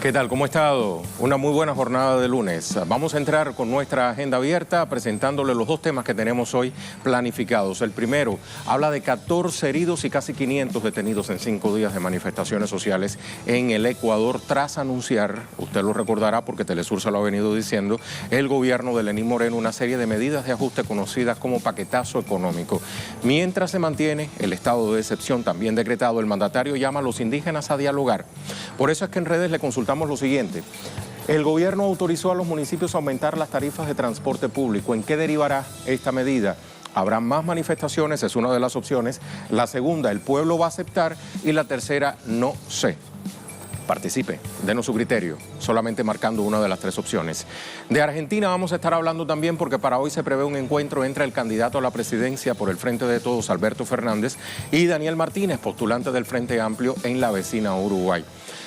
¿Qué tal? ¿Cómo ha estado? Una muy buena jornada de lunes. Vamos a entrar con nuestra agenda abierta presentándole los dos temas que tenemos hoy planificados. El primero habla de 14 heridos y casi 500 detenidos en 5 días de manifestaciones sociales en el Ecuador tras anunciar, usted lo recordará porque Telesur se lo ha venido diciendo, el gobierno de Lenín Moreno una serie de medidas de ajuste conocidas como paquetazo económico. Mientras se mantiene el estado de excepción también decretado, el mandatario llama a los indígenas a dialogar. Por eso es que en redes le consultamos lo siguiente. El gobierno autorizó a los municipios a aumentar las tarifas de transporte público. ¿En qué derivará esta medida? ¿Habrá más manifestaciones? Es una de las opciones. La segunda, el pueblo va a aceptar. Y la tercera, no sé. Participe, denos su criterio, solamente marcando una de las tres opciones. De Argentina vamos a estar hablando también porque para hoy se prevé un encuentro entre el candidato a la presidencia por el Frente de Todos, Alberto Fernández, y Daniel Martínez, postulante del Frente Amplio en la vecina Uruguay.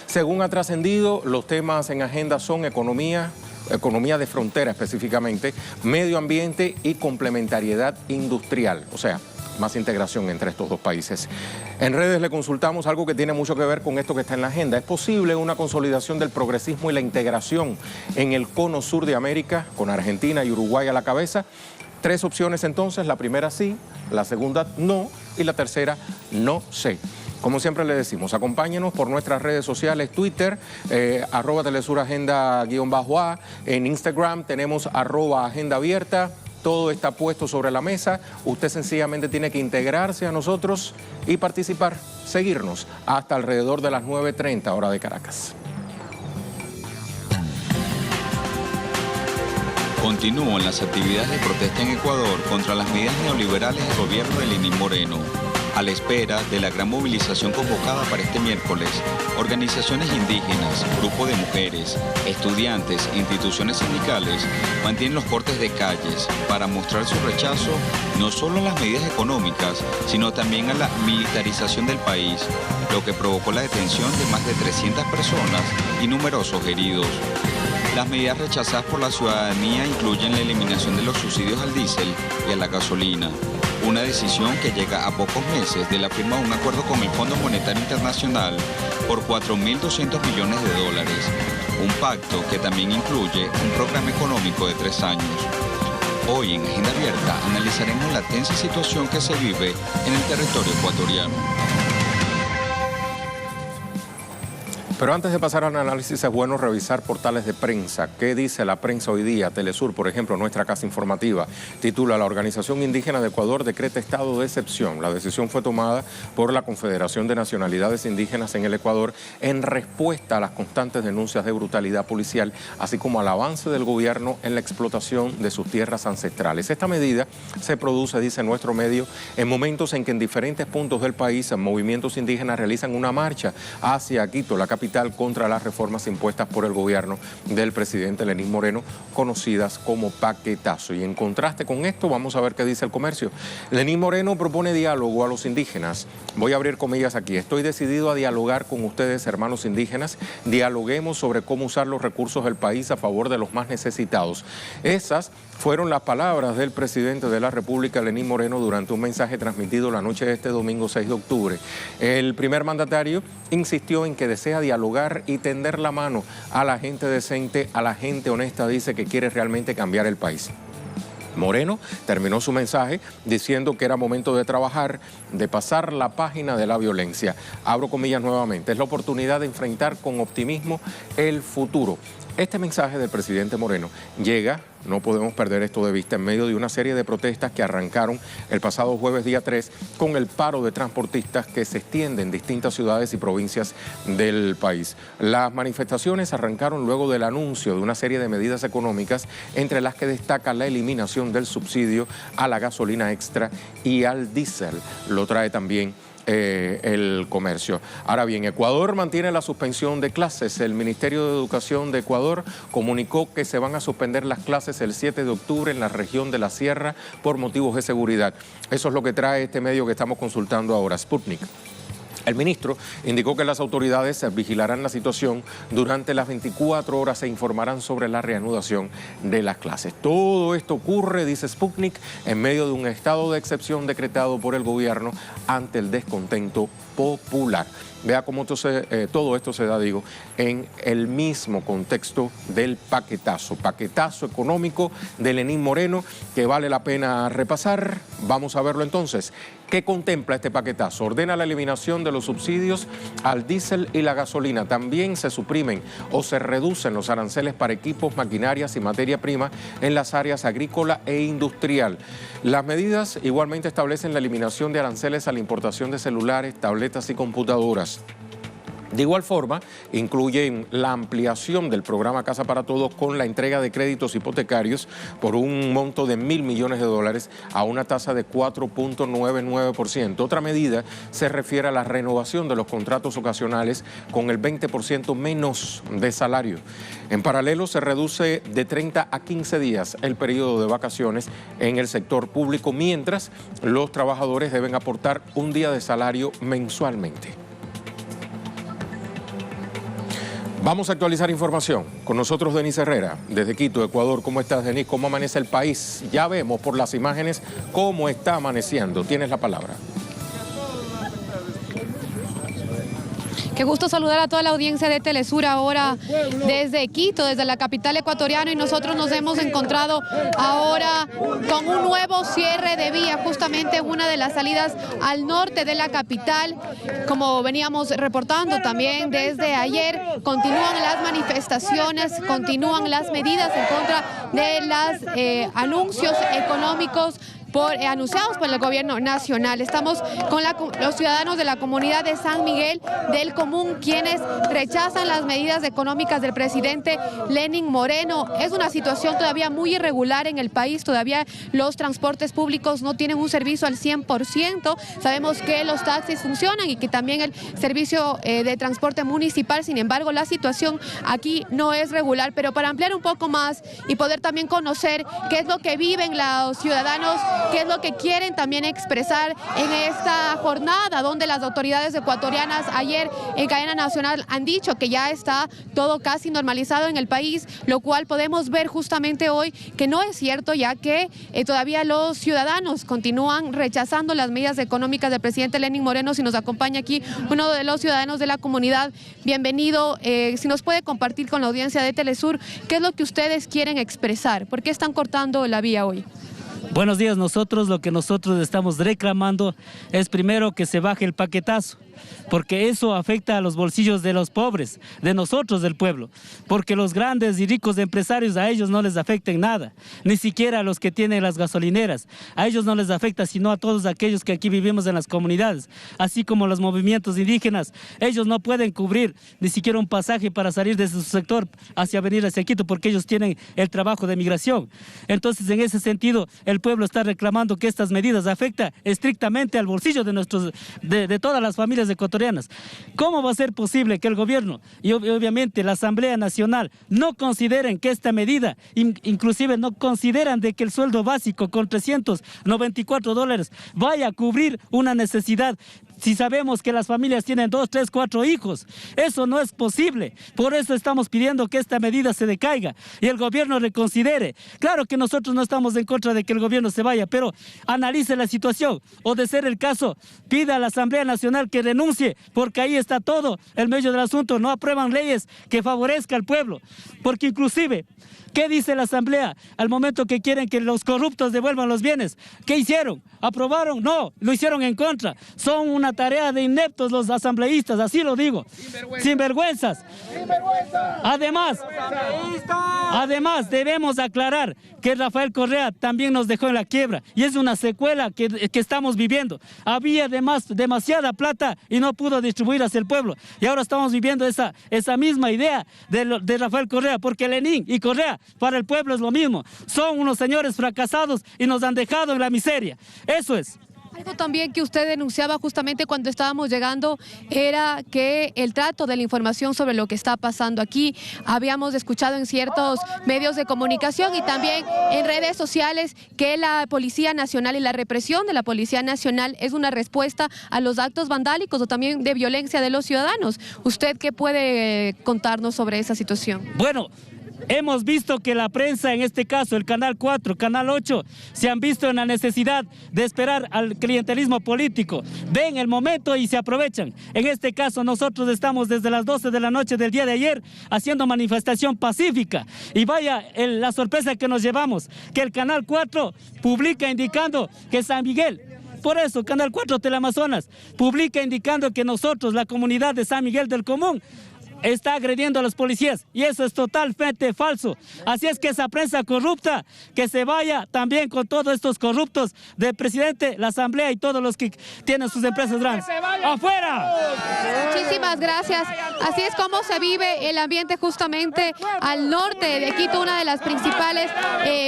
Según ha trascendido, los temas en agenda son economía de frontera específicamente, medio ambiente y complementariedad industrial, o sea, más integración entre estos dos países. En redes le consultamos algo que tiene mucho que ver con esto que está en la agenda. ¿Es posible una consolidación del progresismo y la integración en el cono sur de América, con Argentina y Uruguay a la cabeza? Tres opciones entonces, la primera sí, la segunda no y la tercera no sé. Como siempre le decimos, acompáñenos por nuestras redes sociales, Twitter, @TelesurAgenda_A, en Instagram tenemos @AgendaAbierta. Todo está puesto sobre la mesa. Usted sencillamente tiene que integrarse a nosotros y participar, seguirnos hasta alrededor de las 9:30 hora de Caracas. Continúan las actividades de protesta en Ecuador contra las medidas neoliberales del gobierno de Lenín Moreno. A la espera de la gran movilización convocada para este miércoles, organizaciones indígenas, grupos de mujeres, estudiantes, instituciones sindicales mantienen los cortes de calles para mostrar su rechazo no solo a las medidas económicas, sino también a la militarización del país, lo que provocó la detención de más de 300 personas y numerosos heridos. Las medidas rechazadas por la ciudadanía incluyen la eliminación de los subsidios al diésel y a la gasolina. Una decisión que llega a pocos meses de la firma de un acuerdo con el Fondo Monetario Internacional por $4.200 millones. Un pacto que también incluye un programa económico de 3 años. Hoy en Agenda Abierta analizaremos la tensa situación que se vive en el territorio ecuatoriano. Pero antes de pasar al análisis es bueno revisar portales de prensa. ¿Qué dice la prensa hoy día? Telesur, por ejemplo, nuestra casa informativa, titula: La Organización Indígena de Ecuador decreta estado de excepción. La decisión fue tomada por la Confederación de Nacionalidades Indígenas en el Ecuador en respuesta a las constantes denuncias de brutalidad policial, así como al avance del gobierno en la explotación de sus tierras ancestrales. Esta medida se produce, dice nuestro medio, en momentos en que en diferentes puntos del país movimientos indígenas realizan una marcha hacia Quito, la capital, contra las reformas impuestas por el gobierno del presidente Lenín Moreno, conocidas como paquetazo. Y en contraste con esto, vamos a ver qué dice El Comercio. Lenín Moreno propone diálogo a los indígenas. Voy a abrir comillas aquí. Estoy decidido a dialogar con ustedes, hermanos indígenas. Dialoguemos sobre cómo usar los recursos del país a favor de los más necesitados. Esas fueron las palabras del presidente de la República, Lenín Moreno, durante un mensaje transmitido la noche de este domingo 6 de octubre. El primer mandatario insistió en que desea dialogar y tender la mano a la gente decente, a la gente honesta, dice, que quiere realmente cambiar el país. Moreno terminó su mensaje diciendo que era momento de trabajar, de pasar la página de la violencia. Abro comillas nuevamente, es la oportunidad de enfrentar con optimismo el futuro. Este mensaje del presidente Moreno llega, no podemos perder esto de vista, en medio de una serie de protestas que arrancaron el pasado jueves día 3 con el paro de transportistas que se extiende en distintas ciudades y provincias del país. Las manifestaciones arrancaron luego del anuncio de una serie de medidas económicas, entre las que destaca la eliminación del subsidio a la gasolina extra y al diésel. Lo trae también El Comercio. Ahora bien, Ecuador mantiene la suspensión de clases. El Ministerio de Educación de Ecuador comunicó que se van a suspender las clases el 7 de octubre en la región de la Sierra por motivos de seguridad. Eso es lo que trae este medio que estamos consultando ahora, Sputnik. El ministro indicó que las autoridades vigilarán la situación durante las 24 horas e informarán sobre la reanudación de las clases. Todo esto ocurre, dice Sputnik, en medio de un estado de excepción decretado por el gobierno ante el descontento popular. Vea cómo todo esto se da, digo, en el mismo contexto del paquetazo económico de Lenín Moreno, que vale la pena repasar. Vamos a verlo entonces. ¿Qué contempla este paquetazo? Ordena la eliminación de los subsidios al diésel y la gasolina. También se suprimen o se reducen los aranceles para equipos, maquinarias y materia prima en las áreas agrícola e industrial. Las medidas igualmente establecen la eliminación de aranceles a la importación de celulares, tabletas y computadoras. De igual forma, incluyen la ampliación del programa Casa para Todos con la entrega de créditos hipotecarios por un monto de $1.000 millones a una tasa de 4.99%. Otra medida se refiere a la renovación de los contratos ocasionales con el 20% menos de salario. En paralelo, se reduce de 30 a 15 días el periodo de vacaciones en el sector público, mientras los trabajadores deben aportar un día de salario mensualmente. Vamos a actualizar información. Con nosotros Denise Herrera, desde Quito, Ecuador. ¿Cómo estás, Denise? ¿Cómo amanece el país? Ya vemos por las imágenes cómo está amaneciendo. Tienes la palabra. Qué gusto saludar a toda la audiencia de Telesur ahora desde Quito, desde la capital ecuatoriana, y nosotros nos hemos encontrado ahora con un nuevo cierre de vía, justamente una de las salidas al norte de la capital. Como veníamos reportando también desde ayer, continúan las manifestaciones, continúan las medidas en contra de los anuncios económicos anunciados por el gobierno nacional. Estamos con los ciudadanos de la comunidad de San Miguel del Común, quienes rechazan las medidas económicas del presidente Lenín Moreno. Es una situación todavía muy irregular en el país, todavía los transportes públicos no tienen un servicio al 100%. Sabemos que los taxis funcionan y que también el servicio de transporte municipal. Sin embargo, la situación aquí no es regular. Pero para ampliar un poco más y poder también conocer qué es lo que viven los ciudadanos, qué es lo que quieren también expresar en esta jornada, donde las autoridades ecuatorianas ayer en cadena nacional han dicho que ya está todo casi normalizado en el país, lo cual podemos ver justamente hoy que no es cierto, ya que todavía los ciudadanos continúan rechazando las medidas económicas del presidente Lenín Moreno. Si nos acompaña aquí uno de los ciudadanos de la comunidad, bienvenido. Si nos puede compartir con la audiencia de Telesur, ¿qué es lo que ustedes quieren expresar? ¿Por qué están cortando la vía hoy? Buenos días. Lo que nosotros estamos reclamando es primero que se baje el paquetazo, porque eso afecta a los bolsillos de los pobres, de nosotros, del pueblo, porque los grandes y ricos empresarios, a ellos no les afecta en nada, ni siquiera a los que tienen las gasolineras, a ellos no les afecta, sino a todos aquellos que aquí vivimos en las comunidades, así como los movimientos indígenas. Ellos no pueden cubrir ni siquiera un pasaje para salir de su sector venir hacia Quito, porque ellos tienen el trabajo de migración. Entonces, en ese sentido, el pueblo está reclamando que estas medidas afectan estrictamente al bolsillo de todas las familias ecuatorianas. ¿Cómo va a ser posible que el gobierno y obviamente la Asamblea Nacional no consideren que esta medida, inclusive no consideran de que el sueldo básico con $394 vaya a cubrir una necesidad? Si sabemos que las familias tienen 2, 3, 4 hijos, eso no es posible. Por eso estamos pidiendo que esta medida se decaiga y el gobierno reconsidere. Claro que nosotros no estamos en contra de que el gobierno se vaya, pero analice la situación, o de ser el caso, pida a la Asamblea Nacional que renuncie, porque ahí está todo el meollo del asunto. No aprueban leyes que favorezcan al pueblo, porque inclusive, ¿qué dice la Asamblea al momento que quieren que los corruptos devuelvan los bienes? ¿Qué hicieron? ¿Aprobaron? No, lo hicieron en contra. Son una tarea de ineptos los asambleístas, así lo digo. Sinvergüenzas. Además, debemos aclarar que Rafael Correa también nos dejó en la quiebra y es una secuela que estamos viviendo. Había demasiada plata y no pudo distribuir hacia el pueblo. Y ahora estamos viviendo esa misma idea de Rafael Correa, porque Lenín y Correa para el pueblo es lo mismo. Son unos señores fracasados y nos han dejado en la miseria. Eso es. Algo también que usted denunciaba justamente cuando estábamos llegando era que el trato de la información sobre lo que está pasando aquí, habíamos escuchado en ciertos medios de comunicación y también en redes sociales que la Policía Nacional y la represión de la Policía Nacional es una respuesta a los actos vandálicos o también de violencia de los ciudadanos. ¿Usted qué puede contarnos sobre esa situación? Bueno, Hemos visto que la prensa, en este caso el Canal 4, Canal 8, se han visto en la necesidad de esperar al clientelismo político. Ven el momento y se aprovechan. En este caso nosotros estamos desde las 12 de la noche del día de ayer haciendo manifestación pacífica. Y vaya la sorpresa que nos llevamos, que el Canal 4 publica indicando que San Miguel... Por eso, Canal 4 Teleamazonas publica indicando que nosotros, la comunidad de San Miguel del Común, está agrediendo a los policías, y eso es totalmente falso. Así es que esa prensa corrupta, que se vaya también con todos estos corruptos del presidente, la asamblea y todos los que tienen sus empresas grandes. ¡Afuera! Muchísimas gracias. Así es como se vive el ambiente justamente al norte de Quito, una de las principales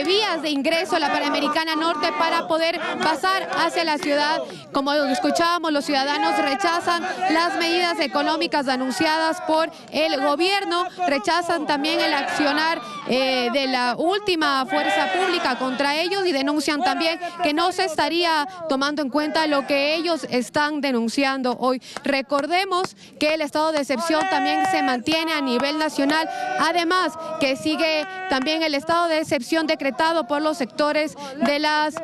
vías de ingreso a la Panamericana Norte para poder pasar hacia la ciudad. Como escuchábamos, los ciudadanos rechazan las medidas económicas anunciadas por el gobierno, rechazan también el accionar de la última fuerza pública contra ellos y denuncian también que no se estaría tomando en cuenta lo que ellos están denunciando hoy. Recordemos que el estado de excepción también se mantiene a nivel nacional, además que sigue también el estado de excepción decretado por los sectores de las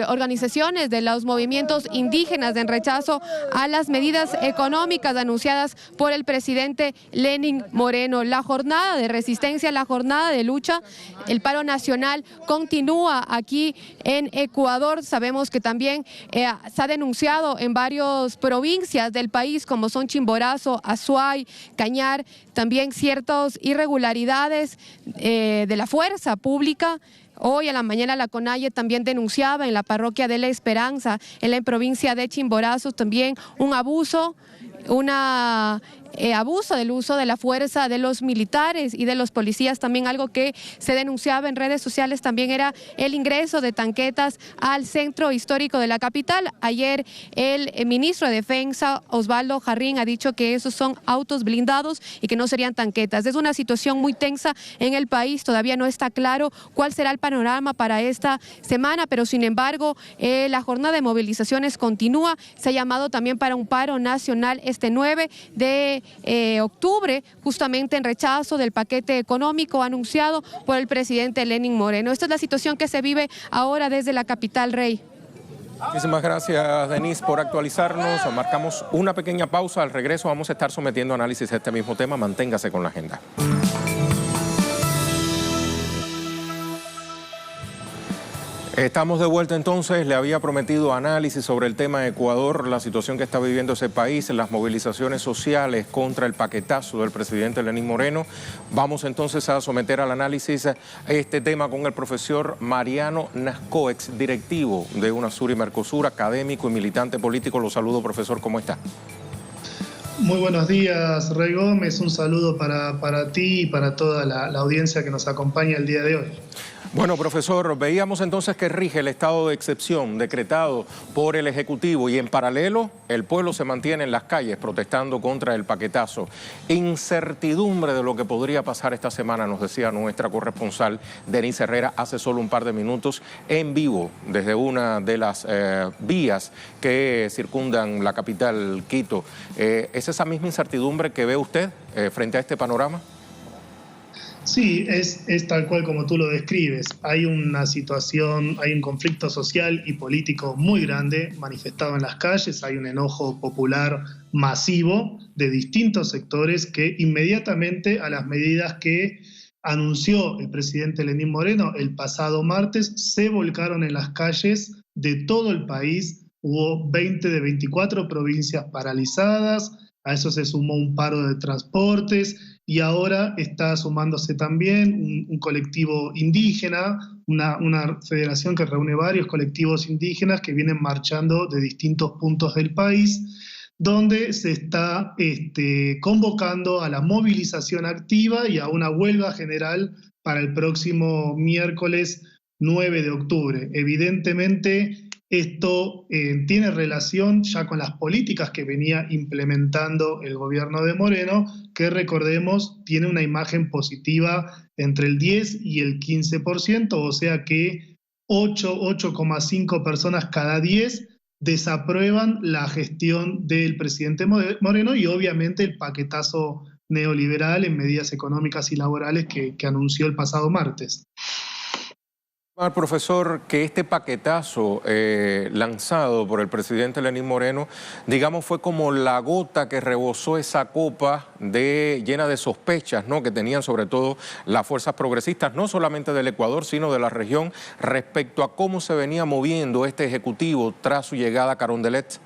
organizaciones, de los movimientos indígenas en rechazo a las medidas económicas anunciadas por el presidente Lenín Moreno. La jornada de resistencia, la jornada de lucha, el paro nacional continúa aquí en Ecuador. Sabemos que también se ha denunciado en varias provincias del país, como son Chimborazo, Azuay, Cañar, también ciertas irregularidades de la fuerza pública. Hoy a la mañana la CONAIE también denunciaba en la parroquia de La Esperanza, en la provincia de Chimborazo, también un abuso del uso de la fuerza de los militares y de los policías. También algo que se denunciaba en redes sociales también era el ingreso de tanquetas al centro histórico de la capital. Ayer el ministro de Defensa, Osvaldo Jarrín, ha dicho que esos son autos blindados y que no serían tanquetas. Es una situación muy tensa en el país, todavía no está claro cuál será el panorama para esta semana, pero sin embargo la jornada de movilizaciones continúa. Se ha llamado también para un paro nacional este 9 de octubre, justamente en rechazo del paquete económico anunciado por el presidente Lenín Moreno. Esta es la situación que se vive ahora desde la capital, Rey. Muchísimas gracias, Denise, por actualizarnos. Marcamos una pequeña pausa. Al regreso vamos a estar sometiendo análisis a este mismo tema. Manténgase con la agenda. Estamos de vuelta entonces. Le había prometido análisis sobre el tema de Ecuador, la situación que está viviendo ese país, las movilizaciones sociales contra el paquetazo del presidente Lenín Moreno. Vamos entonces a someter al análisis este tema con el profesor Mariano Nascó, ex directivo de UNASUR y Mercosur, académico y militante político. Lo saludo, profesor, ¿cómo está? Muy buenos días, Rey Gómez. Un saludo para ti y para toda la audiencia que nos acompaña el día de hoy. Bueno, profesor, veíamos entonces que rige el estado de excepción decretado por el Ejecutivo y en paralelo el pueblo se mantiene en las calles protestando contra el paquetazo. Incertidumbre de lo que podría pasar esta semana, nos decía nuestra corresponsal Denise Herrera hace solo un par de minutos en vivo desde una de las vías que circundan la capital Quito. ¿Es esa misma incertidumbre que ve usted frente a este panorama? Sí, es tal cual como tú lo describes. Hay una situación, hay un conflicto social y político muy grande manifestado en las calles, hay un enojo popular masivo de distintos sectores que inmediatamente a las medidas que anunció el presidente Lenín Moreno el pasado martes se volcaron en las calles de todo el país. Hubo 20 de 24 provincias paralizadas, a eso se sumó un paro de transportes y ahora está sumándose también un colectivo indígena, una federación que reúne varios colectivos indígenas que vienen marchando de distintos puntos del país, donde se está convocando a la movilización activa y a una huelga general para el próximo miércoles 9 de octubre. Evidentemente, esto tiene relación ya con las políticas que venía implementando el gobierno de Moreno, que recordemos tiene una imagen positiva entre el 10 y el 15%, o sea que 8,5 personas cada 10 desaprueban la gestión del presidente Moreno y obviamente el paquetazo neoliberal en medidas económicas y laborales que anunció el pasado martes. Profesor, que este paquetazo lanzado por el presidente Lenín Moreno, digamos, fue como la gota que rebosó esa copa llena de sospechas, ¿no?, que tenían sobre todo las fuerzas progresistas, no solamente del Ecuador, sino de la región, respecto a cómo se venía moviendo este ejecutivo tras su llegada a Carondelet.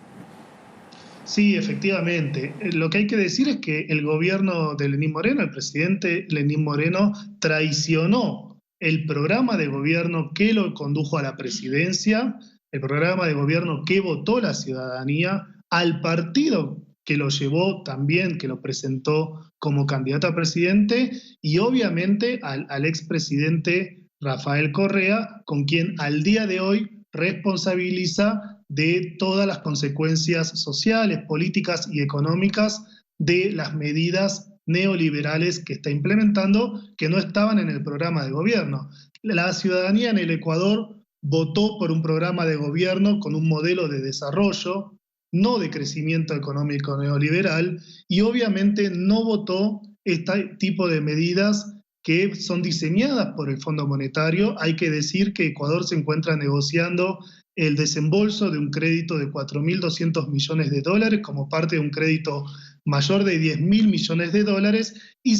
Sí, efectivamente. Lo que hay que decir es que el gobierno de Lenín Moreno, el presidente Lenín Moreno, traicionó el programa de gobierno que lo condujo a la presidencia, el programa de gobierno que votó la ciudadanía, al partido que lo llevó también, que lo presentó como candidato a presidente, y obviamente al expresidente Rafael Correa, con quien al día de hoy responsabiliza de todas las consecuencias sociales, políticas y económicas de las medidas neoliberales que está implementando, que no estaban en el programa de gobierno. La ciudadanía en el Ecuador votó por un programa de gobierno con un modelo de desarrollo, no de crecimiento económico neoliberal, y obviamente no votó este tipo de medidas que son diseñadas por el Fondo Monetario. Hay que decir que Ecuador se encuentra negociando el desembolso de un crédito de 4.200 millones de dólares como parte de un crédito mayor de 10.000 millones de dólares, y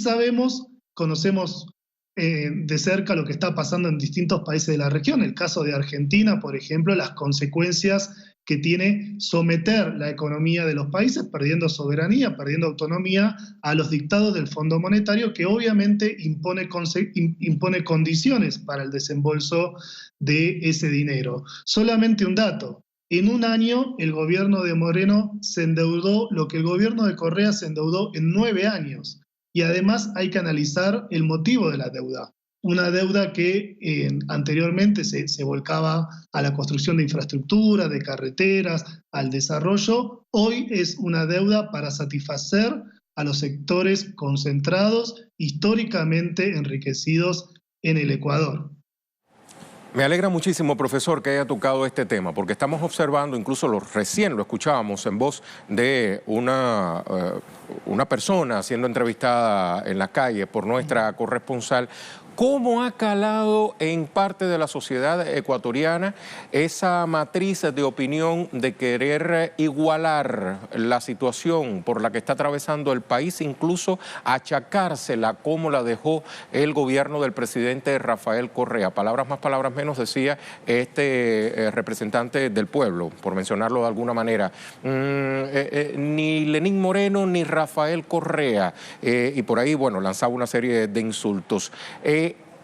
conocemos de cerca lo que está pasando en distintos países de la región. El caso de Argentina, por ejemplo, las consecuencias que tiene someter la economía de los países, perdiendo soberanía, perdiendo autonomía, a los dictados del Fondo Monetario, que obviamente impone condiciones para el desembolso de ese dinero. Solamente un dato. En un año, el gobierno de Moreno se endeudó lo que el gobierno de Correa se endeudó en 9 años. Y además hay que analizar el motivo de la deuda. Una deuda que anteriormente se volcaba a la construcción de infraestructura, de carreteras, al desarrollo. Hoy es una deuda para satisfacer a los sectores concentrados, históricamente enriquecidos en el Ecuador. Me alegra muchísimo, profesor, que haya tocado este tema, porque estamos observando, incluso recién lo escuchábamos en voz de una persona siendo entrevistada en la calle por nuestra corresponsal, cómo ha calado en parte de la sociedad ecuatoriana esa matriz de opinión de querer igualar la situación por la que está atravesando el país, incluso achacársela como la dejó el gobierno del presidente Rafael Correa. Palabras más, palabras menos, decía este representante del pueblo, por mencionarlo de alguna manera. Ni Lenín Moreno ni Rafael Correa. Y por ahí, bueno, lanzaba una serie de insultos.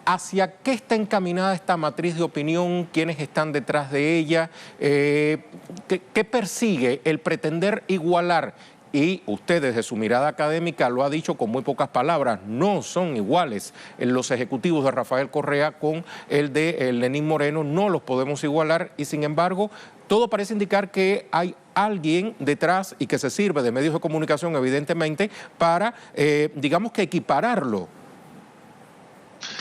¿Hacia qué está encaminada esta matriz de opinión? ¿Quiénes están detrás de ella? ¿Qué persigue el pretender igualar? Y usted desde su mirada académica lo ha dicho con muy pocas palabras, no son iguales los ejecutivos de Rafael Correa con el de Lenín Moreno, no los podemos igualar, y sin embargo todo parece indicar que hay alguien detrás y que se sirve de medios de comunicación evidentemente para, digamos que equipararlo.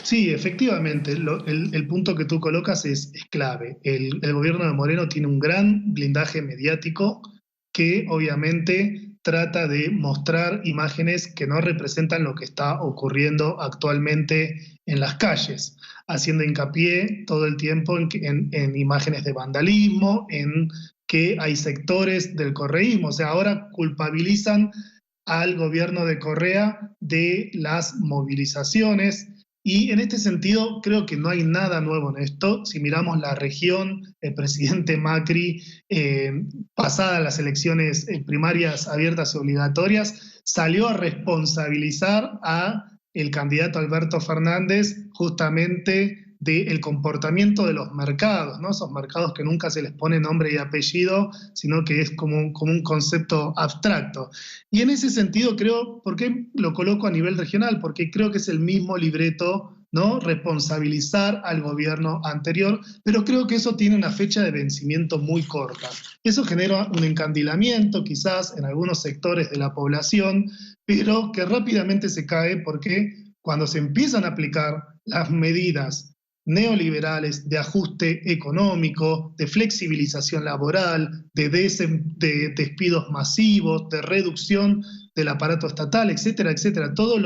Sí, efectivamente, el punto que tú colocas es clave. El gobierno de Moreno tiene un gran blindaje mediático que obviamente trata de mostrar imágenes que no representan lo que está ocurriendo actualmente en las calles, haciendo hincapié todo el tiempo en imágenes de vandalismo, en que hay sectores del correísmo. O sea, ahora culpabilizan al gobierno de Correa de las movilizaciones. Y en este sentido creo que no hay nada nuevo en esto. Si miramos la región, el presidente Macri, pasadas las elecciones primarias abiertas y obligatorias, salió a responsabilizar a el candidato Alberto Fernández justamente del comportamiento de los mercados, ¿no? Esos mercados que nunca se les pone nombre y apellido, sino que es como un concepto abstracto. Y en ese sentido creo, ¿por qué lo coloco a nivel regional? Porque creo que es el mismo libreto, ¿no? Responsabilizar al gobierno anterior, pero creo que eso tiene una fecha de vencimiento muy corta. Eso genera un encandilamiento quizás en algunos sectores de la población, pero que rápidamente se cae porque cuando se empiezan a aplicar las medidas neoliberales de ajuste económico, de flexibilización laboral, de despidos masivos, de reducción del aparato estatal, etcétera, etcétera. Todos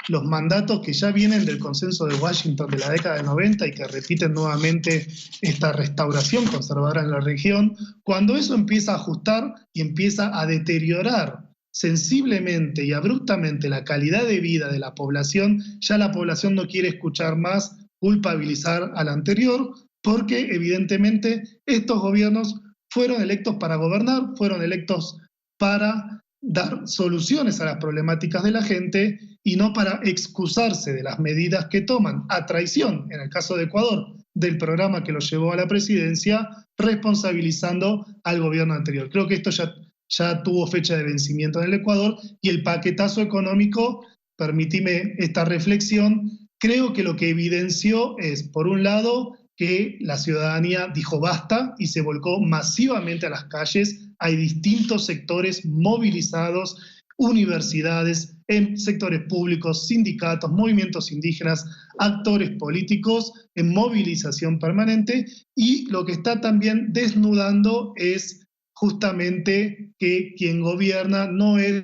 los mandatos que ya vienen del consenso de Washington de la década del 90 y que repiten nuevamente esta restauración conservadora en la región, cuando eso empieza a ajustar y empieza a deteriorar sensiblemente y abruptamente la calidad de vida de la población, ya la población no quiere escuchar más culpabilizar al anterior, porque evidentemente estos gobiernos fueron electos para gobernar, fueron electos para dar soluciones a las problemáticas de la gente y no para excusarse de las medidas que toman a traición, en el caso de Ecuador, del programa que lo llevó a la presidencia, responsabilizando al gobierno anterior. Creo que esto ya tuvo fecha de vencimiento en el Ecuador, y el paquetazo económico, permitime esta reflexión, creo que lo que evidenció es, por un lado, que la ciudadanía dijo basta y se volcó masivamente a las calles. Hay distintos sectores movilizados, universidades, en sectores públicos, sindicatos, movimientos indígenas, actores políticos en movilización permanente, y lo que está también desnudando es justamente que quien gobierna no es...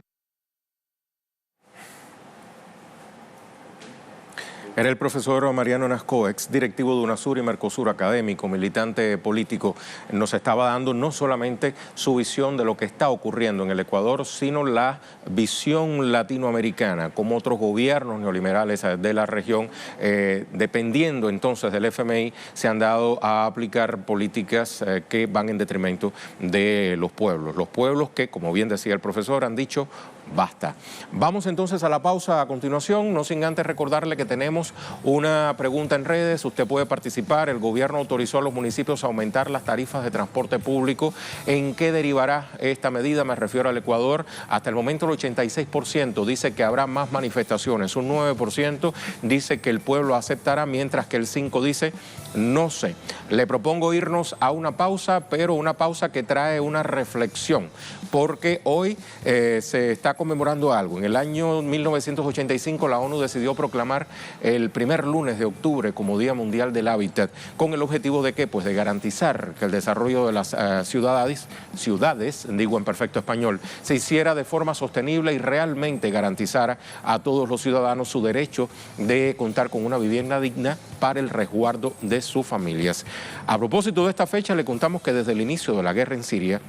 Era el profesor Mariano Nascó, ex directivo de UNASUR y Mercosur, académico, militante político. Nos estaba dando no solamente su visión de lo que está ocurriendo en el Ecuador, sino la visión latinoamericana, como otros gobiernos neoliberales de la región, dependiendo entonces del FMI, se han dado a aplicar políticas que van en detrimento de los pueblos que, como bien decía el profesor, han dicho basta. Vamos entonces a la pausa a continuación, no sin antes recordarle que tenemos una pregunta en redes. Usted puede participar. El gobierno autorizó a los municipios a aumentar las tarifas de transporte público. ¿En qué derivará esta medida? Me refiero al Ecuador. Hasta el momento el 86% dice que habrá más manifestaciones, un 9% dice que el pueblo aceptará, mientras que el 5% dice no sé. Le propongo irnos a una pausa, pero una pausa que trae una reflexión, porque hoy se está conmemorando algo. En el año 1985 la ONU decidió proclamar el primer lunes de octubre como Día Mundial del Hábitat, con el objetivo de ¿qué? Pues de garantizar que el desarrollo de las ciudades, digo en perfecto español, se hiciera de forma sostenible y realmente garantizara a todos los ciudadanos su derecho de contar con una vivienda digna para el resguardo de sus familias. A propósito de esta fecha, le contamos que desde el inicio de la guerra en Siria,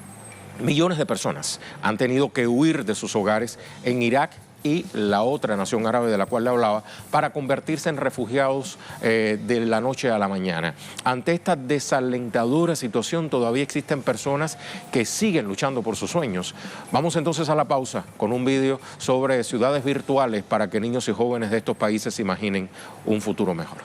millones de personas han tenido que huir de sus hogares en Irak y la otra nación árabe de la cual le hablaba, para convertirse en refugiados de la noche a la mañana. Ante esta desalentadora situación, todavía existen personas que siguen luchando por sus sueños. Vamos entonces a la pausa con un vídeo sobre ciudades virtuales para que niños y jóvenes de estos países imaginen un futuro mejor.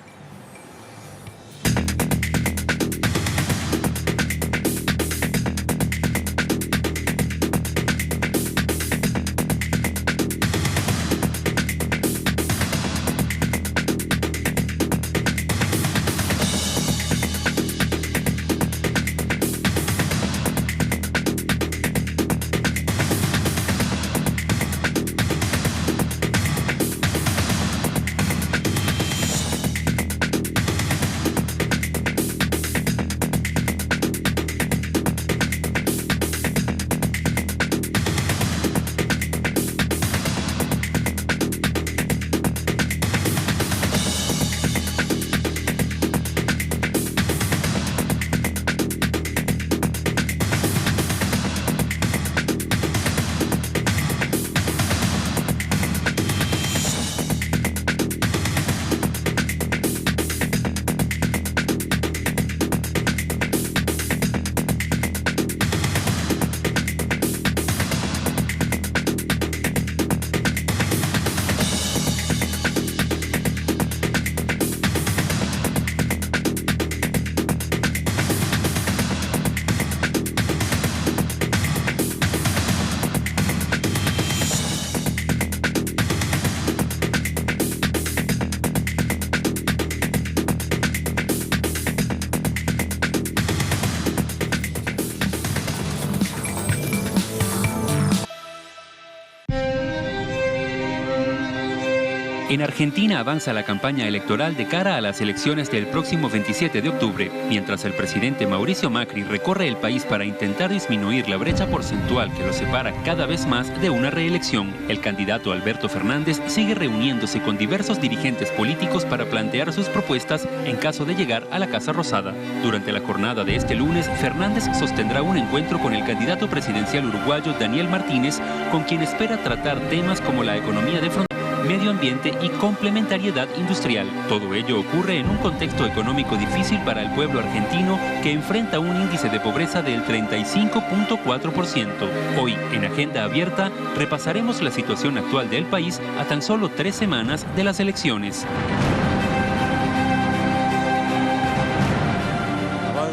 En Argentina avanza la campaña electoral de cara a las elecciones del próximo 27 de octubre, mientras el presidente Mauricio Macri recorre el país para intentar disminuir la brecha porcentual que lo separa cada vez más de una reelección. El candidato Alberto Fernández sigue reuniéndose con diversos dirigentes políticos para plantear sus propuestas en caso de llegar a la Casa Rosada. Durante la jornada de este lunes, Fernández sostendrá un encuentro con el candidato presidencial uruguayo Daniel Martínez, con quien espera tratar temas como la economía de frontera, medio ambiente y complementariedad industrial. Todo ello ocurre en un contexto económico difícil para el pueblo argentino, que enfrenta un índice de pobreza del 35.4%. Hoy, en Agenda Abierta, repasaremos la situación actual del país a tan solo 3 semanas de las elecciones.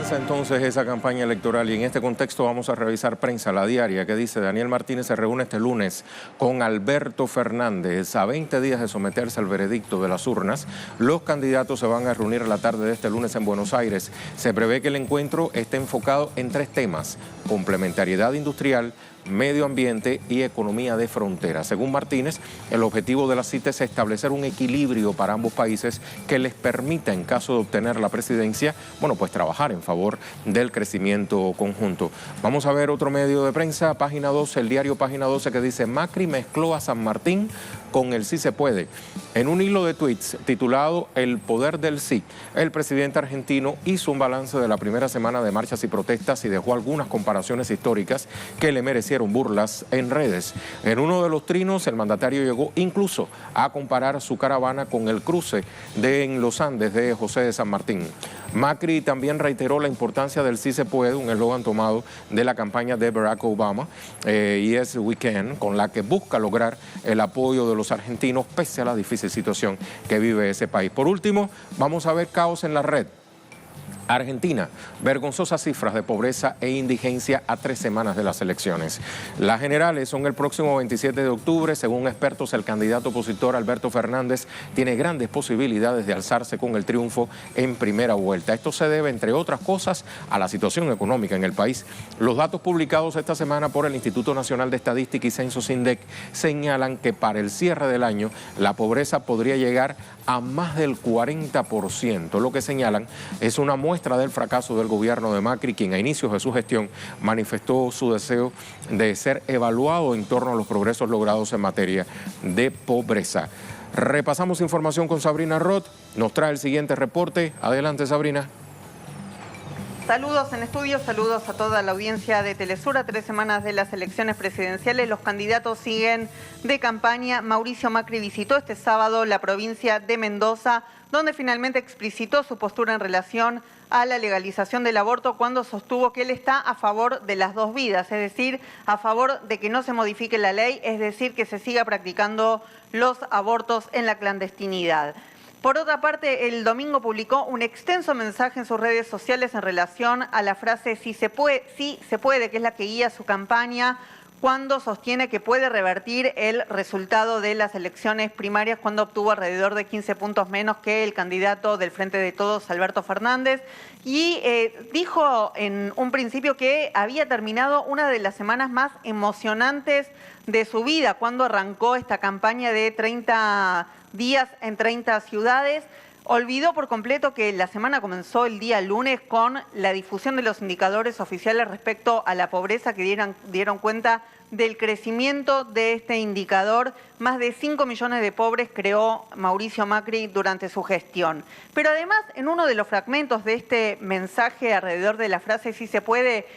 Entonces esa campaña electoral, y en este contexto vamos a revisar Prensa, la diaria, que dice: Daniel Martínez se reúne este lunes con Alberto Fernández. A 20 días de someterse al veredicto de las urnas, los candidatos se van a reunir a la tarde de este lunes en Buenos Aires. Se prevé que el encuentro esté enfocado en 3 temas: complementariedad industrial, medio ambiente y economía de frontera. Según Martínez, el objetivo de la cita es establecer un equilibrio para ambos países que les permita, en caso de obtener la presidencia, pues trabajar en favor del crecimiento conjunto. Vamos a ver otro medio de prensa, Página 12, el diario Página 12, que dice: Macri mezcló a San Martín con el sí se puede. En un hilo de tweets titulado El poder del sí, el presidente argentino hizo un balance de la primera semana de marchas y protestas y dejó algunas comparaciones históricas que le merecieron burlas en redes. En uno de los trinos, el mandatario llegó incluso a comparar su caravana con el cruce en los Andes de José de San Martín. Macri también reiteró la importancia del sí se puede, un eslogan tomado de la campaña de Barack Obama, Yes We Can, con la que busca lograr el apoyo de los argentinos pese a la difícil situación que vive ese país. Por último, vamos a ver caos en la red. Argentina, vergonzosas cifras de pobreza e indigencia a 3 semanas de las elecciones. Las generales son el próximo 27 de octubre. Según expertos, el candidato opositor Alberto Fernández tiene grandes posibilidades de alzarse con el triunfo en primera vuelta. Esto se debe, entre otras cosas, a la situación económica en el país. Los datos publicados esta semana por el Instituto Nacional de Estadística y Censos INDEC señalan que para el cierre del año la pobreza podría llegar a más del 40%. Lo que señalan es una muestra del fracaso del gobierno de Macri, quien a inicios de su gestión manifestó su deseo de ser evaluado en torno a los progresos logrados en materia de pobreza. Repasamos información con Sabrina Roth, nos trae el siguiente reporte. Adelante, Sabrina. Saludos en estudio, saludos a toda la audiencia de Telesur. A 3 semanas de las elecciones presidenciales, los candidatos siguen de campaña. Mauricio Macri visitó este sábado la provincia de Mendoza, donde finalmente explicitó su postura en relación a la legalización del aborto, cuando sostuvo que él está a favor de las 2 vidas, es decir, a favor de que no se modifique la ley, es decir, que se siga practicando los abortos en la clandestinidad. Por otra parte, el domingo publicó un extenso mensaje en sus redes sociales en relación a la frase sí se puede, que es la que guía su campaña, cuando sostiene que puede revertir el resultado de las elecciones primarias, cuando obtuvo alrededor de 15 puntos menos que el candidato del Frente de Todos, Alberto Fernández, y dijo en un principio que había terminado una de las semanas más emocionantes de su vida, cuando arrancó esta campaña de 30 días en 30 ciudades. Olvidó por completo que la semana comenzó el día lunes con la difusión de los indicadores oficiales respecto a la pobreza, que dieron cuenta del crecimiento de este indicador. Más de 5 millones de pobres creó Mauricio Macri durante su gestión. Pero además, en uno de los fragmentos de este mensaje alrededor de la frase sí se puede,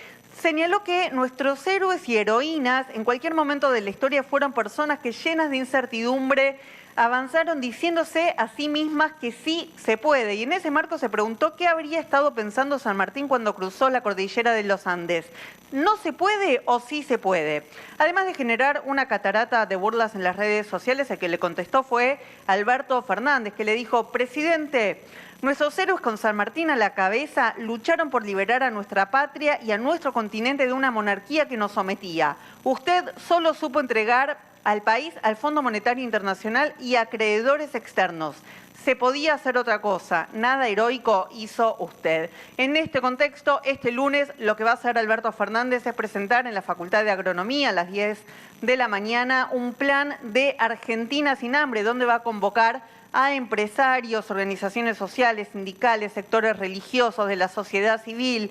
señaló que nuestros héroes y heroínas en cualquier momento de la historia fueron personas que, llenas de incertidumbre, avanzaron diciéndose a sí mismas que sí se puede. Y en ese marco se preguntó qué habría estado pensando San Martín cuando cruzó la cordillera de los Andes. ¿No se puede o sí se puede? Además de generar una catarata de burlas en las redes sociales, el que le contestó fue Alberto Fernández, que le dijo: presidente, nuestros héroes con San Martín a la cabeza lucharon por liberar a nuestra patria y a nuestro continente de una monarquía que nos sometía. Usted solo supo entregar al país, al Fondo Monetario Internacional y a acreedores externos. Se podía hacer otra cosa, nada heroico hizo usted. En este contexto, este lunes lo que va a hacer Alberto Fernández es presentar en la Facultad de Agronomía a las 10 de la mañana un plan de Argentina sin hambre, donde va a convocar a empresarios, organizaciones sociales, sindicales, sectores religiosos de la sociedad civil,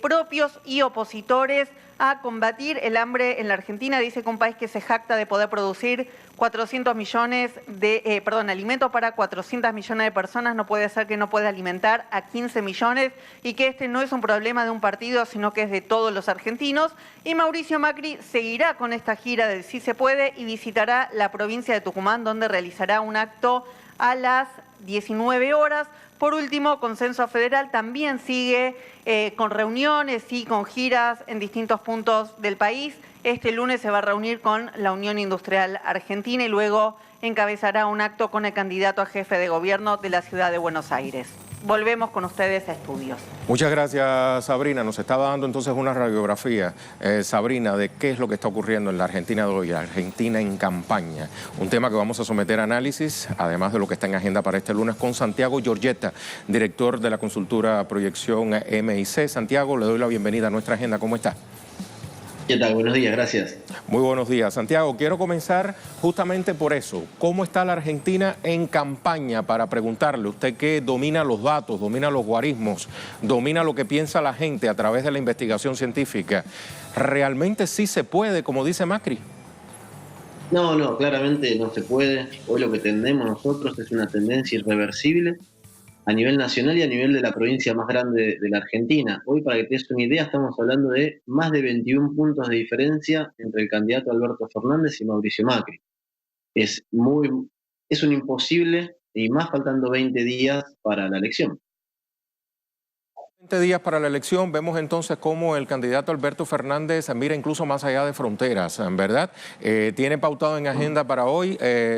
propios y opositores, a combatir el hambre en la Argentina. Dice que un país que se jacta de poder producir 400 millones de, alimentos para 400 millones de personas, no puede ser que no pueda alimentar a 15 millones y que este no es un problema de un partido, sino que es de todos los argentinos. Y Mauricio Macri seguirá con esta gira del Sí se puede y visitará la provincia de Tucumán, donde realizará un acto a las 19 horas. Por último, Consenso Federal también sigue con reuniones y con giras en distintos puntos del país. Este lunes se va a reunir con la Unión Industrial Argentina y luego encabezará un acto con el candidato a jefe de gobierno de la ciudad de Buenos Aires. Volvemos con ustedes a estudios. Muchas gracias, Sabrina. Nos estaba dando entonces una radiografía, Sabrina, de qué es lo que está ocurriendo en la Argentina de hoy, la Argentina en campaña. Un tema que vamos a someter a análisis, además de lo que está en agenda para este lunes, con Santiago Giorgetta, director de la consultora Proyección MIC. Santiago, le doy la bienvenida a nuestra agenda. ¿Cómo está? ¿Qué tal? Buenos días, gracias. Muy buenos días. Santiago, quiero comenzar justamente por eso. ¿Cómo está la Argentina en campaña? Para preguntarle, usted que domina los datos, domina los guarismos, domina lo que piensa la gente a través de la investigación científica. ¿Realmente sí se puede, como dice Macri? No, claramente no se puede. Hoy lo que tenemos nosotros es una tendencia irreversible a nivel nacional y a nivel de la provincia más grande de la Argentina. Hoy, para que te des una idea, estamos hablando de más de 21 puntos de diferencia entre el candidato Alberto Fernández y Mauricio Macri. Es un imposible, y más faltando 20 días para la elección. 20 días para la elección, vemos entonces cómo el candidato Alberto Fernández mira incluso más allá de fronteras, ¿verdad? Tiene pautado en agenda para hoy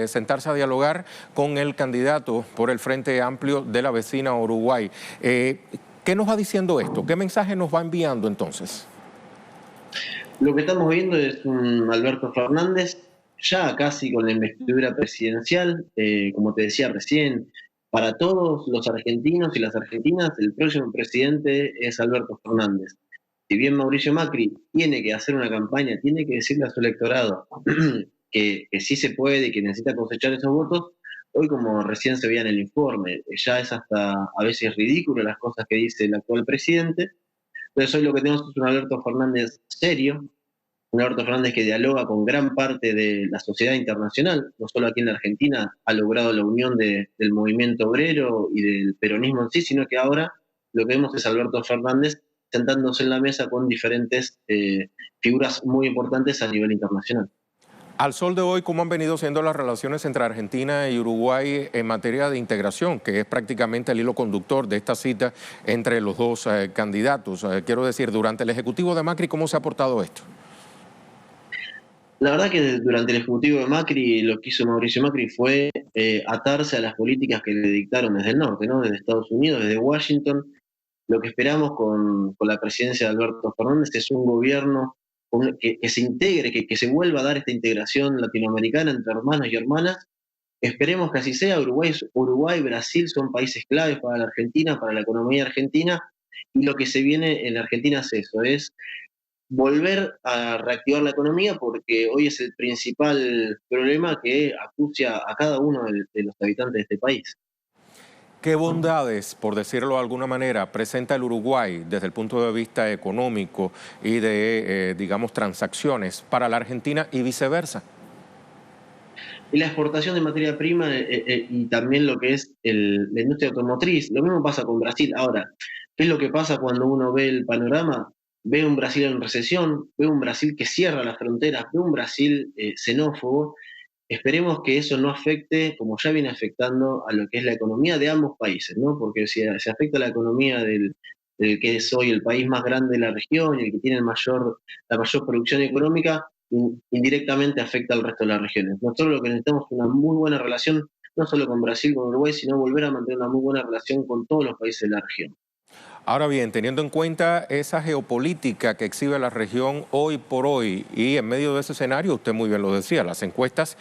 sentarse a dialogar con el candidato por el Frente Amplio de la vecina Uruguay. ¿Qué nos va diciendo esto? ¿Qué mensaje nos va enviando entonces? Lo que estamos viendo es un Alberto Fernández ya casi con la investidura presidencial, como te decía recién. Para todos los argentinos y las argentinas, el próximo presidente es Alberto Fernández. Si bien Mauricio Macri tiene que hacer una campaña, tiene que decirle a su electorado que sí se puede y que necesita cosechar esos votos, hoy, como recién se veía en el informe, ya es hasta a veces ridículo las cosas que dice el actual presidente. Entonces hoy lo que tenemos es un Alberto Fernández serio, un Alberto Fernández que dialoga con gran parte de la sociedad internacional, no solo aquí en la Argentina ha logrado la unión del movimiento obrero y del peronismo en sí, sino que ahora lo que vemos es Alberto Fernández sentándose en la mesa con diferentes figuras muy importantes a nivel internacional. Al sol de hoy, ¿cómo han venido siendo las relaciones entre Argentina y Uruguay en materia de integración, que es prácticamente el hilo conductor de esta cita entre los dos candidatos? Quiero decir, durante el Ejecutivo de Macri, ¿cómo se ha portado esto? La verdad que durante el Ejecutivo de Macri, lo que hizo Mauricio Macri fue atarse a las políticas que le dictaron desde el norte, ¿no? Desde Estados Unidos, desde Washington. Lo que esperamos con la presidencia de Alberto Fernández es un gobierno que se integre, que se vuelva a dar esta integración latinoamericana entre hermanos y hermanas. Esperemos que así sea. Uruguay, Brasil son países claves para la Argentina, para la economía argentina, y lo que se viene en la Argentina es eso, es volver a reactivar la economía, porque hoy es el principal problema que acucia a cada uno de los habitantes de este país. ¿Qué bondades, por decirlo de alguna manera, presenta el Uruguay desde el punto de vista económico y de, digamos, transacciones para la Argentina y viceversa? Y la exportación de materia prima y también lo que es la industria automotriz. Lo mismo pasa con Brasil. Ahora, ¿qué es lo que pasa cuando uno ve el panorama? Ve un Brasil en recesión, ve un Brasil que cierra las fronteras, ve un Brasil xenófobo. Esperemos que eso no afecte, como ya viene afectando, a lo que es la economía de ambos países, ¿no? Porque si se afecta la economía del que es hoy el país más grande de la región y el que tiene la mayor producción económica, indirectamente afecta al resto de las regiones. Nosotros lo que necesitamos es una muy buena relación, no solo con Brasil, con Uruguay, sino volver a mantener una muy buena relación con todos los países de la región. Ahora bien, teniendo en cuenta esa geopolítica que exhibe la región hoy por hoy y en medio de ese escenario, usted muy bien lo decía, las encuestas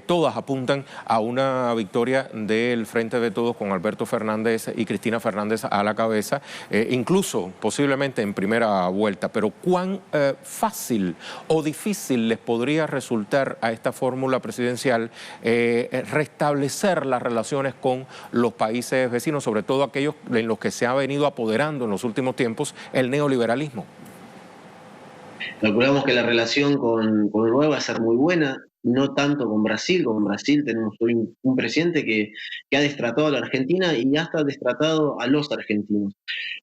todas apuntan a una victoria del Frente de Todos con Alberto Fernández y Cristina Fernández a la cabeza, incluso posiblemente en primera vuelta. Pero ¿cuán fácil o difícil les podría resultar a esta fórmula presidencial restablecer las relaciones con los países vecinos, sobre todo aquellos en los que se ha venido apoderando en los últimos tiempos el neoliberalismo? Calculamos que la relación con Uruguay va a ser muy buena, no tanto con Brasil. Con Brasil tenemos hoy un presidente que ha destratado a la Argentina y hasta ha destratado a los argentinos.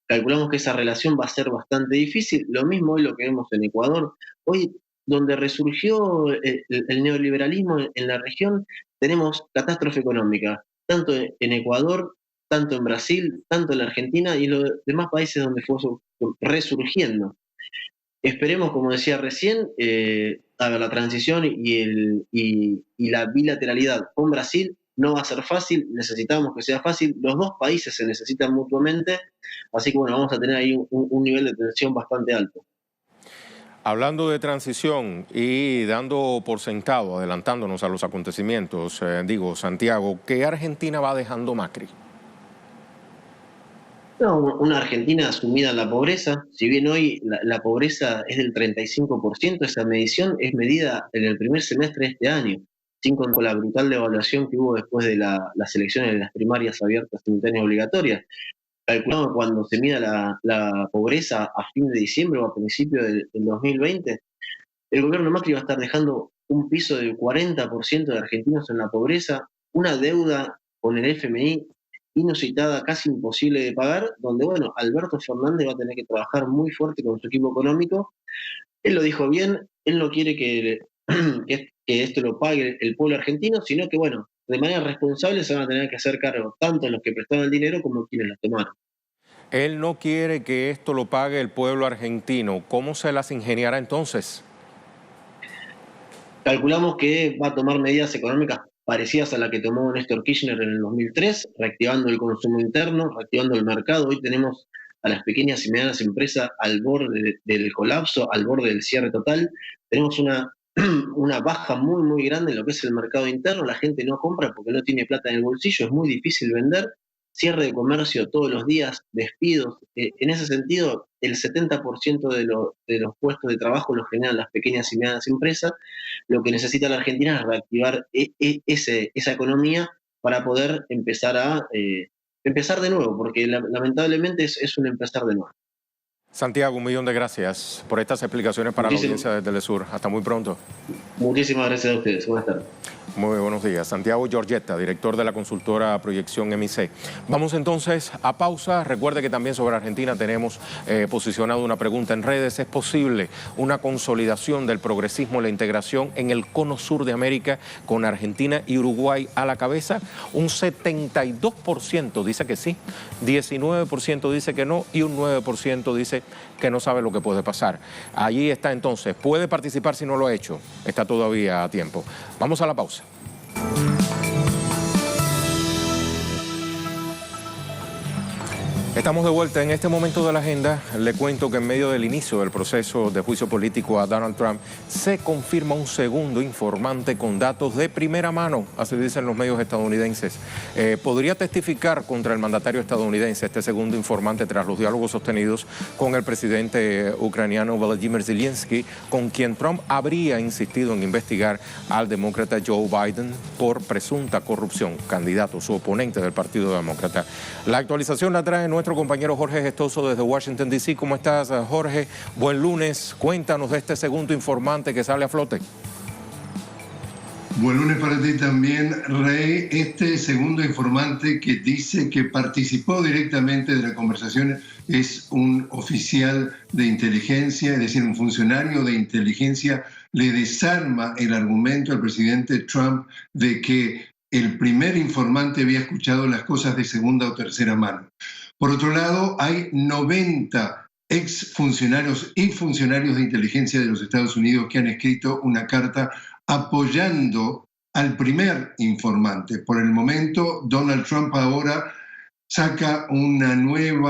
Calculamos que esa relación va a ser bastante difícil. Lo mismo hoy lo que vemos en Ecuador. Hoy, donde resurgió el neoliberalismo en la región, tenemos catástrofe económica, tanto en Ecuador, tanto en Brasil, tanto en la Argentina y los demás países donde fue resurgiendo. Esperemos, como decía recién, a ver, la transición y la bilateralidad con Brasil no va a ser fácil, necesitamos que sea fácil, los dos países se necesitan mutuamente, así que bueno, vamos a tener ahí un nivel de tensión bastante alto. Hablando de transición y dando por sentado, adelantándonos a los acontecimientos, Santiago, ¿qué Argentina va dejando Macri? No, una Argentina sumida en la pobreza. Si bien hoy la pobreza es del 35%, esa medición es medida en el primer semestre de este año, sin con la brutal devaluación que hubo después de las elecciones de las primarias abiertas, simultáneas obligatorias. Calculamos que cuando se mida la pobreza a fin de diciembre o a principios del 2020, el gobierno Macri va a estar dejando un piso del 40% de argentinos en la pobreza, una deuda con el FMI inusitada, casi imposible de pagar, donde, bueno, Alberto Fernández va a tener que trabajar muy fuerte con su equipo económico. Él lo dijo bien, él no quiere que esto lo pague el pueblo argentino, sino que, bueno, de manera responsable se van a tener que hacer cargo tanto los que prestaron el dinero como quienes lo tomaron. Él no quiere que esto lo pague el pueblo argentino. ¿Cómo se las ingeniará entonces? Calculamos que va a tomar medidas económicas parecidas a la que tomó Néstor Kirchner en el 2003, reactivando el consumo interno, reactivando el mercado. Hoy tenemos a las pequeñas y medianas empresas al borde del colapso, al borde del cierre total. Tenemos una baja muy, muy grande en lo que es el mercado interno. La gente no compra porque no tiene plata en el bolsillo, es muy difícil vender. Cierre de comercio todos los días, despidos. En ese sentido, el 70% de los puestos de trabajo los generan las pequeñas y medianas empresas. Lo que necesita la Argentina es reactivar esa economía para poder empezar de nuevo, porque lamentablemente es un empezar de nuevo. Santiago, 1.000.000 de gracias por estas explicaciones para la audiencia de Telesur. Hasta muy pronto. Muchísimas gracias a ustedes. Buenas tardes. Muy buenos días. Santiago Giorgetta, director de la consultora Proyección MIC. Vamos entonces a pausa. Recuerde que también sobre Argentina tenemos posicionado una pregunta en redes. ¿Es posible una consolidación del progresismo y la integración en el cono sur de América con Argentina y Uruguay a la cabeza? Un 72% dice que sí, 19% dice que no y un 9% dice que no sabe lo que puede pasar. Allí está entonces. Puede participar si no lo ha hecho. Está todavía a tiempo. Vamos a la pausa. Estamos de vuelta en este momento de la agenda. Le cuento que en medio del inicio del proceso de juicio político a Donald Trump se confirma un segundo informante con datos de primera mano, así dicen los medios estadounidenses. Podría testificar contra el mandatario estadounidense este segundo informante tras los diálogos sostenidos con el presidente ucraniano Volodymyr Zelensky, con quien Trump habría insistido en investigar al demócrata Joe Biden por presunta corrupción, candidato, su oponente del Partido Demócrata. La actualización la trae nuestro compañero Jorge Gestoso desde Washington, D.C. ¿Cómo estás, Jorge? Buen lunes. Cuéntanos de este segundo informante que sale a flote. Buen lunes para ti también, Rey. Este segundo informante que dice que participó directamente de la conversación es un oficial de inteligencia, es decir, un funcionario de inteligencia. Le desarma el argumento al presidente Trump de que el primer informante había escuchado las cosas de segunda o tercera mano. Por otro lado, hay 90 exfuncionarios y funcionarios de inteligencia de los Estados Unidos que han escrito una carta apoyando al primer informante. Por el momento, Donald Trump ahora saca un nuevo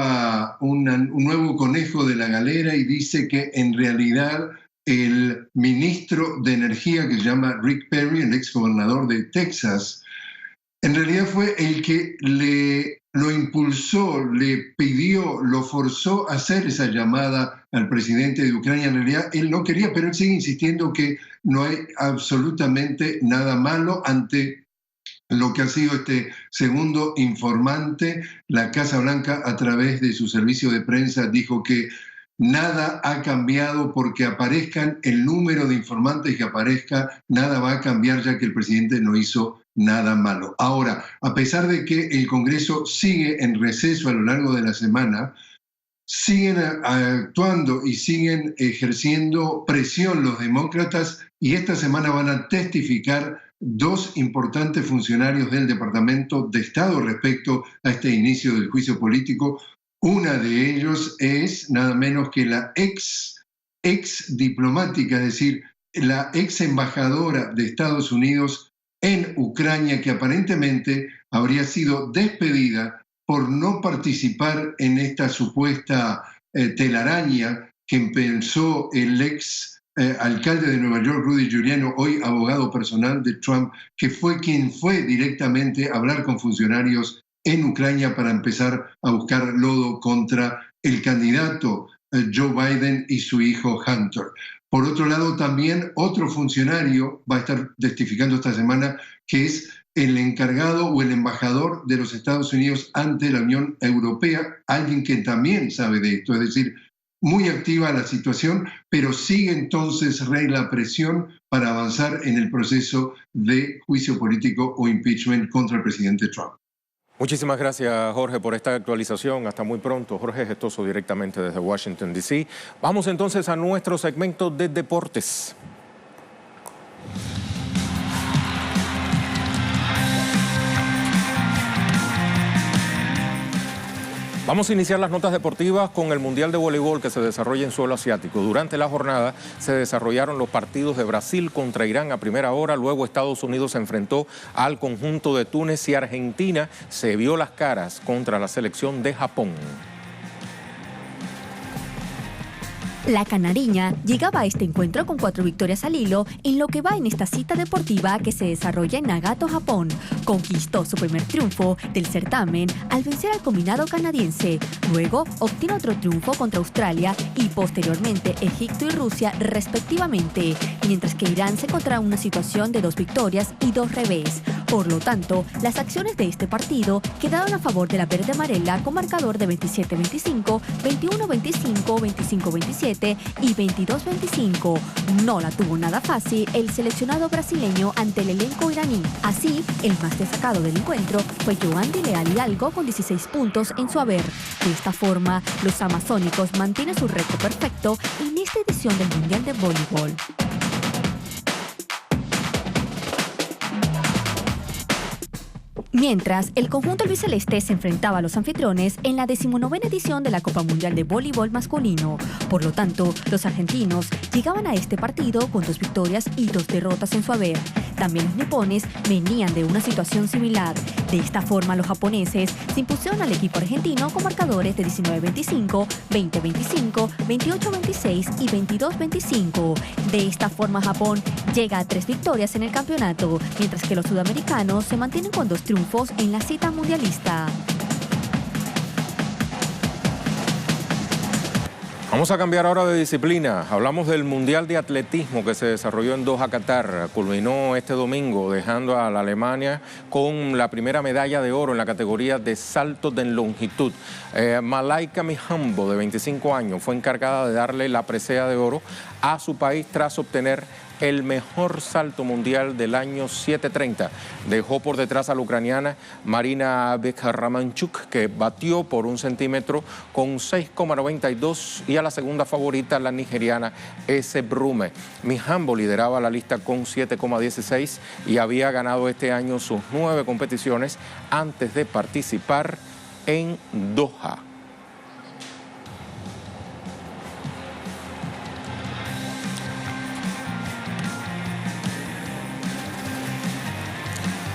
conejo de la galera y dice que en realidad el ministro de Energía, que se llama Rick Perry, el ex gobernador de Texas, en realidad fue el que lo impulsó, le pidió, lo forzó a hacer esa llamada al presidente de Ucrania. En realidad él no quería, pero él sigue insistiendo que no hay absolutamente nada malo ante lo que ha sido este segundo informante. La Casa Blanca, a través de su servicio de prensa, dijo que nada ha cambiado porque aparezcan el número de informantes que aparezca, nada va a cambiar ya que el presidente no hizo nada malo. Ahora, a pesar de que el Congreso sigue en receso a lo largo de la semana, siguen actuando y siguen ejerciendo presión los demócratas y esta semana van a testificar dos importantes funcionarios del Departamento de Estado respecto a este inicio del juicio político. Una de ellos es nada menos que la ex diplomática, es decir, la ex embajadora de Estados Unidos en Ucrania, que aparentemente habría sido despedida por no participar en esta supuesta telaraña que empezó el ex alcalde de Nueva York, Rudy Giuliani, hoy abogado personal de Trump, que fue quien fue directamente a hablar con funcionarios en Ucrania para empezar a buscar lodo contra el candidato Joe Biden y su hijo Hunter. Por otro lado, también otro funcionario va a estar testificando esta semana, que es el encargado o el embajador de los Estados Unidos ante la Unión Europea, alguien que también sabe de esto, es decir, muy activa la situación, pero sigue entonces, Rey, la presión para avanzar en el proceso de juicio político o impeachment contra el presidente Trump. Muchísimas gracias, Jorge, por esta actualización. Hasta muy pronto. Jorge Gestoso, directamente desde Washington, D.C. Vamos entonces a nuestro segmento de deportes. Vamos a iniciar las notas deportivas con el Mundial de Voleibol que se desarrolla en suelo asiático. Durante la jornada se desarrollaron los partidos de Brasil contra Irán a primera hora, luego Estados Unidos se enfrentó al conjunto de Túnez y Argentina se vio las caras contra la selección de Japón. La canariña llegaba a este encuentro con 4 victorias al hilo en lo que va en esta cita deportiva que se desarrolla en Nagato, Japón. Conquistó su primer triunfo del certamen al vencer al combinado canadiense. Luego obtiene otro triunfo contra Australia y posteriormente Egipto y Rusia respectivamente, mientras que Irán se encontraba en una situación de 2 victorias y 2 revés. Por lo tanto, las acciones de este partido quedaron a favor de la verde amarela con marcador de 27-25, 21-25, 25-27 y 22-25. No la tuvo nada fácil el seleccionado brasileño ante el elenco iraní. Así, el más destacado del encuentro fue Yohandy Leal Hidalgo con 16 puntos en su haber. De esta forma, los amazónicos mantienen su récord perfecto en esta edición del Mundial de Voleibol. Mientras, el conjunto albiceleste se enfrentaba a los anfitriones en la 19ª edición de la Copa Mundial de Voleibol Masculino. Por lo tanto, los argentinos llegaban a este partido con 2 victorias y 2 derrotas en su haber. También los nipones venían de una situación similar. De esta forma, los japoneses se impusieron al equipo argentino con marcadores de 19-25, 20-25, 28-26 y 22-25. De esta forma, Japón llega a 3 victorias en el campeonato, mientras que los sudamericanos se mantienen con 2 triunfos en la cita mundialista. Vamos a cambiar ahora de disciplina. Hablamos del Mundial de Atletismo que se desarrolló en Doha, Qatar. Culminó este domingo dejando a la Alemania con la primera medalla de oro en la categoría de salto de longitud. Malaika Mihambo, de 25 años, fue encargada de darle la presea de oro a su país tras obtener el mejor salto mundial del año 7:30. Dejó por detrás a la ucraniana Marina Bekharamanchuk, que batió por 1 centímetro con 6,92, y a la segunda favorita, la nigeriana S. Brume. Mihambo lideraba la lista con 7,16 y había ganado este año sus 9 competiciones antes de participar en Doha.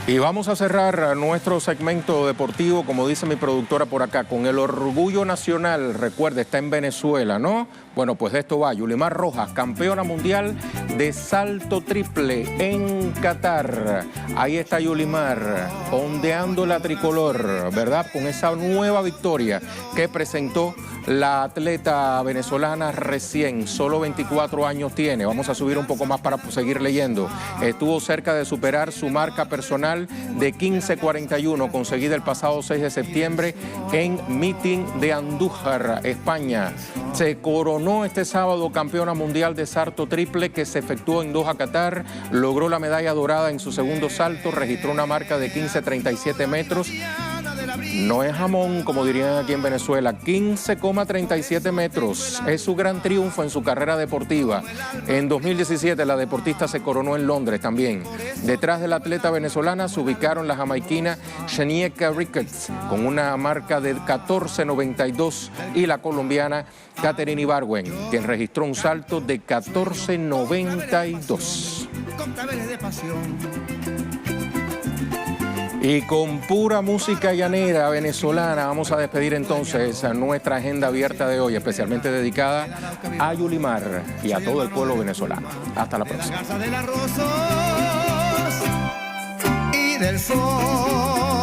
Y vamos a cerrar nuestro segmento deportivo, como dice mi productora por acá, con el orgullo nacional. Recuerde, está en Venezuela, ¿no? Bueno, pues de esto va. Yulimar Rojas, campeona mundial de salto triple en Qatar. Ahí está Yulimar, ondeando la tricolor, ¿verdad? Con esa nueva victoria que presentó la atleta venezolana recién, solo 24 años tiene. Vamos a subir un poco más para seguir leyendo. Estuvo cerca de superar su marca personal de 15:41, conseguida el pasado 6 de septiembre en Meeting de Andújar, España. Se coronó este sábado campeona mundial de salto triple que se efectuó en Doha, Qatar. Logró la medalla dorada en su segundo salto, registró una marca de 15:37 metros. No es jamón, como dirían aquí en Venezuela, 15,37 metros. Es su gran triunfo en su carrera deportiva. En 2017 la deportista se coronó en Londres también. Detrás de la atleta venezolana se ubicaron la jamaiquina Shanieka Ricketts con una marca de 14,92 y la colombiana Catherine Ibargüen, quien registró un salto de 14,92. Y con pura música llanera venezolana vamos a despedir entonces a nuestra agenda abierta de hoy, especialmente dedicada a Yulimar y a todo el pueblo venezolano. Hasta la próxima. Y del sol.